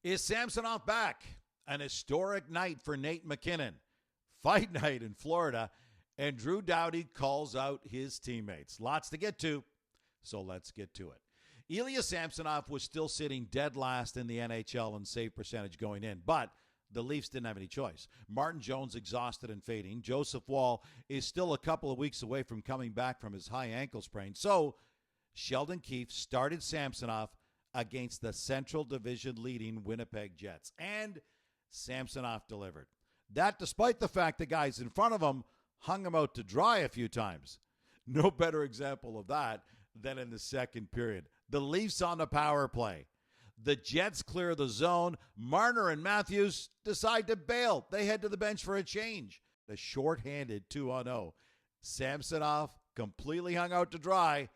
Is Samsonov back? An historic night for Nate MacKinnon. Fight night in Florida, and Drew Doughty calls out his teammates. Lots to get to, so let's get to it. Ilya Samsonov was still sitting dead last in the NHL in save percentage going in, but the Leafs didn't have any choice. Martin Jones exhausted and fading. Joseph Woll is still a couple of weeks away from coming back from his high ankle sprain. So Sheldon Keefe started Samsonov against the Central Division leading Winnipeg Jets. And Samsonov delivered. That despite the fact the guys in front of him hung him out to dry a few times. No better example of that than in the second period. The Leafs on the power play. The Jets clear the zone. Marner and Matthews decide to bail. They head to the bench for a change. The shorthanded 2-0. Samsonov completely hung out to dry,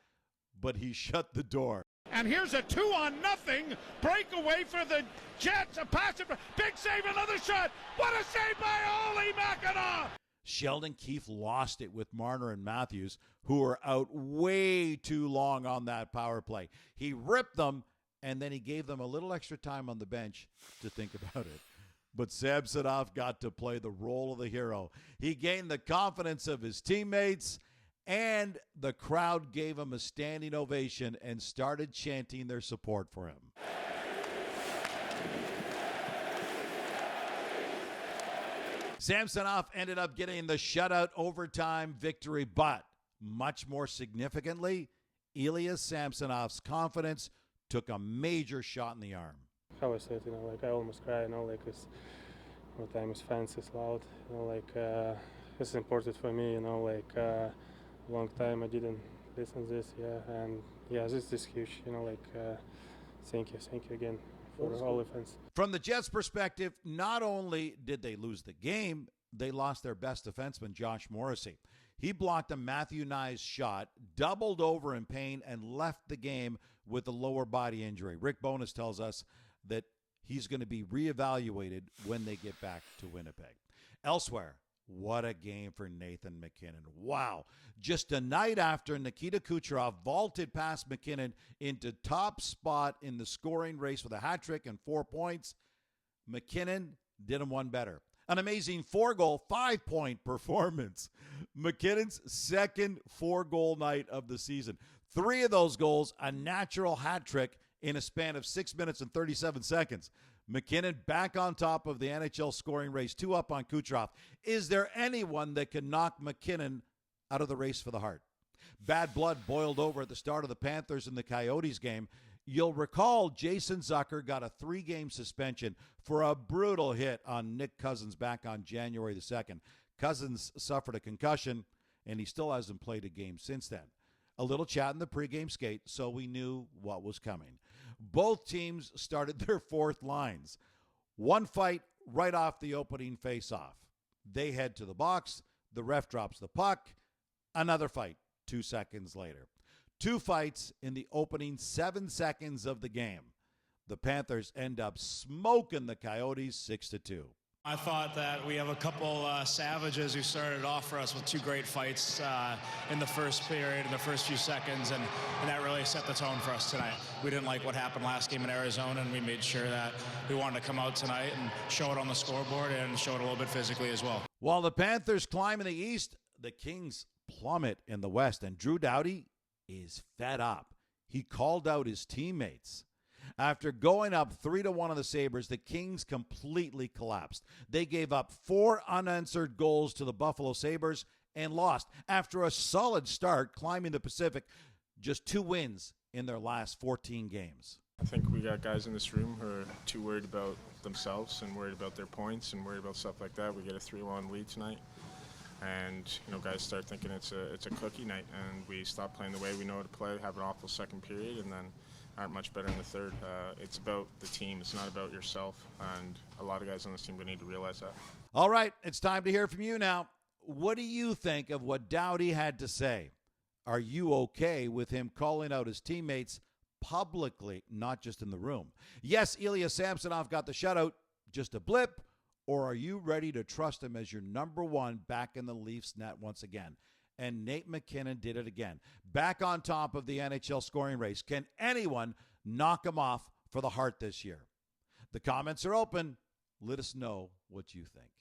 but he shut the door. And here's a 2-0 breakaway for the Jets. A pass, big save, another shot. What a save by Ilya MacKinnon! Sheldon Keefe lost it with Marner and Matthews, who were out way too long on that power play. He ripped them, and then he gave them a little extra time on the bench to think about it. But Samsonov got to play the role of the hero. He gained the confidence of his teammates, and the crowd gave him a standing ovation and started chanting their support for him. Samsonov ended up getting the shutout overtime victory, but much more significantly, Ilya Samsonov's confidence took a major shot in the arm. How I said, I almost cry, because all the time his fans is loud, it's important for me, long time I didn't listen to this, and this is huge, thank you again for all the fans. From the Jets' perspective, not only did they lose the game, they lost their best defenseman, Josh Morrissey. He blocked a Matthew Knies shot, doubled over in pain, and left the game with a lower body injury. Rick Bowness tells us that he's going to be reevaluated when they get back to Winnipeg. Elsewhere, what a game for Nathan MacKinnon. Wow. Just a night after Nikita Kucherov vaulted past MacKinnon into top spot in the scoring race with a hat trick and 4 points, MacKinnon did him one better. An amazing 4-goal, 5-point performance. MacKinnon's second 4-goal night of the season. 3 of those goals, a natural hat trick in a span of 6 minutes and 37 seconds. MacKinnon back on top of the NHL scoring race, 2 up on Kucherov. Is there anyone that can knock MacKinnon out of the race for the Hart? Bad blood boiled over at the start of the Panthers and the Coyotes game. You'll recall Jason Zucker got a 3-game suspension for a brutal hit on Nick Cousins back on January the 2nd. Cousins suffered a concussion, and he still hasn't played a game since then. A little chat in the pregame skate, so we knew what was coming. Both teams started their fourth lines. One fight right off the opening face-off. They head to the box. The ref drops the puck. Another fight 2 seconds later. 2 fights in the opening 7 seconds of the game. The Panthers end up smoking the Coyotes 6-2. I thought that we have a couple savages who started off for us with 2 great fights in the first period, in the first few seconds, and that really set the tone for us tonight. We didn't like what happened last game in Arizona, and we made sure that we wanted to come out tonight and show it on the scoreboard and show it a little bit physically as well. While the Panthers climb in the East, the Kings plummet in the West, and Drew Doughty is fed up. He called out his teammates. After going up 3-1 on the Sabres, the Kings completely collapsed. They gave up 4 unanswered goals to the Buffalo Sabres and lost after a solid start climbing the Pacific, just 2 wins in their last 14 games. I think we got guys in this room who are too worried about themselves and worried about their points and worried about stuff like that. We get a 3-1 lead tonight. And, guys start thinking it's a cookie night, and we stop playing the way we know how to play, have an awful second period, and then aren't much better in the third. It's about the team. It's not about yourself, and a lot of guys on this team need to realize that. All right, it's time to hear from you now. What do you think of what Doughty had to say? Are you okay with him calling out his teammates publicly, not just in the room? Yes, Ilya Samsonov got the shutout, just a blip. Or are you ready to trust him as your number 1 back in the Leafs net once again? And Nate MacKinnon did it again. Back on top of the NHL scoring race. Can anyone knock him off for the Hart this year? The comments are open. Let us know what you think.